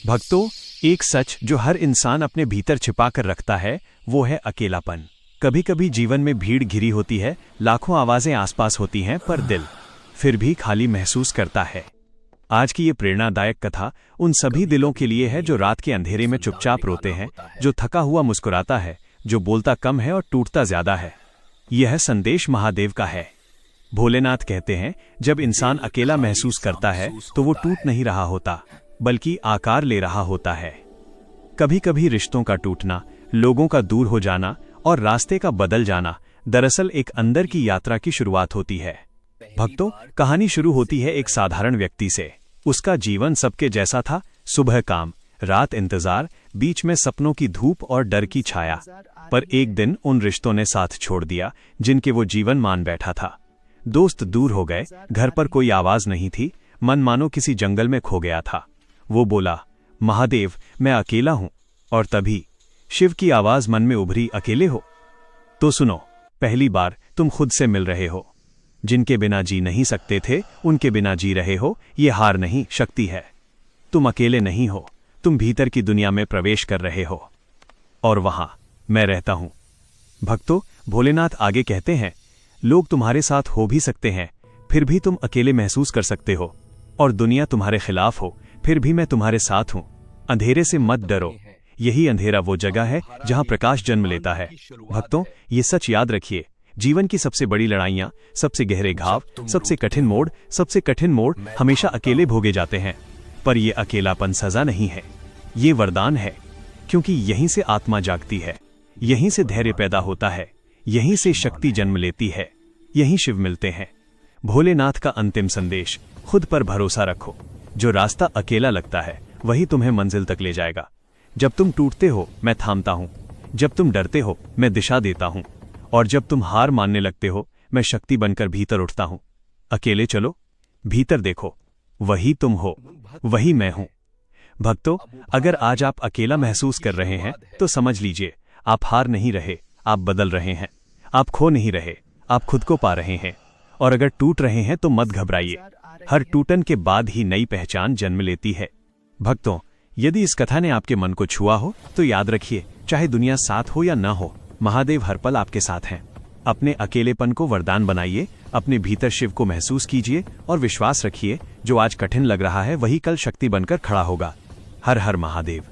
भक्तों, एक सच जो हर इंसान अपने भीतर छिपा कर रखता है वो है अकेलापन। कभी कभी जीवन में भीड़ घिरी होती है, लाखों आवाजें आसपास होती हैं, पर दिल फिर भी खाली महसूस करता है। आज की ये प्रेरणादायक कथा उन सभी दिलों के लिए है जो रात के अंधेरे में चुपचाप रोते हैं, जो थका हुआ मुस्कुराता है, जो बोलता कम है और टूटता ज्यादा है। यह संदेश महादेव का है। भोलेनाथ कहते हैं, जब इंसान अकेला महसूस करता है तो वो टूट नहीं रहा होता, बल्कि आकार ले रहा होता है। कभी कभी रिश्तों का टूटना, लोगों का दूर हो जाना और रास्ते का बदल जाना दरअसल एक अंदर की यात्रा की शुरुआत होती है। भक्तों, कहानी शुरू होती है एक साधारण व्यक्ति से। उसका जीवन सबके जैसा था, सुबह काम, रात इंतजार, बीच में सपनों की धूप और डर की छाया। पर एक दिन उन रिश्तों ने साथ छोड़ दिया जिनके वो जीवन मान बैठा था। दोस्त दूर हो गए, घर पर कोई आवाज नहीं थी, मन मानो किसी जंगल में खो गया था। वो बोला, महादेव, मैं अकेला हूं। और तभी शिव की आवाज मन में उभरी, अकेले हो? तो सुनो, पहली बार तुम खुद से मिल रहे हो। जिनके बिना जी नहीं सकते थे, उनके बिना जी रहे हो। ये हार नहीं, शक्ति है। तुम अकेले नहीं हो, तुम भीतर की दुनिया में प्रवेश कर रहे हो। और वहां मैं रहता हूं। भक्तों, भोलेनाथ आगे कहते हैं, लोग तुम्हारे साथ हो भी सकते हैं, फिर भी तुम अकेले महसूस कर सकते हो। और दुनिया तुम्हारे खिलाफ हो, फिर भी मैं तुम्हारे साथ हूं। अंधेरे से मत डरो, यही अंधेरा वो जगह है जहां प्रकाश जन्म लेता है। भक्तों, ये सच याद रखिए, जीवन की सबसे बड़ी लड़ाइयां, सबसे गहरे घाव, सबसे कठिन मोड़ हमेशा अकेले भोगे जाते हैं। पर यह अकेलापन सजा नहीं है, ये वरदान है। क्योंकि यहीं से आत्मा जागती है, यहीं से धैर्य पैदा होता है, यहीं से शक्ति जन्म लेती है, यहीं शिव मिलते हैं। भोलेनाथ का अंतिम संदेश, खुद पर भरोसा रखो। जो रास्ता अकेला लगता है वही तुम्हें मंजिल तक ले जाएगा। जब तुम टूटते हो, मैं थामता हूं। जब तुम डरते हो, मैं दिशा देता हूं। और जब तुम हार मानने लगते हो, मैं शक्ति बनकर भीतर उठता हूं। अकेले चलो, भीतर देखो, वही तुम हो, वही मैं हूं। भक्तों, अगर आज आप अकेला महसूस कर रहे हैं तो समझ लीजिए, आप हार नहीं रहे, आप बदल रहे हैं। आप खो नहीं रहे, आप खुद को पा रहे हैं। और अगर टूट रहे हैं तो मत घबराइए, हर टूटन के बाद ही नई पहचान जन्म लेती है। भक्तों, यदि इस कथा ने आपके मन को छुआ हो तो याद रखिए, चाहे दुनिया साथ हो या ना हो, महादेव हर पल आपके साथ हैं। अपने अकेलेपन को वरदान बनाइए, अपने भीतर शिव को महसूस कीजिए और विश्वास रखिए, जो आज कठिन लग रहा है वही कल शक्ति बनकर खड़ा होगा। हर हर महादेव।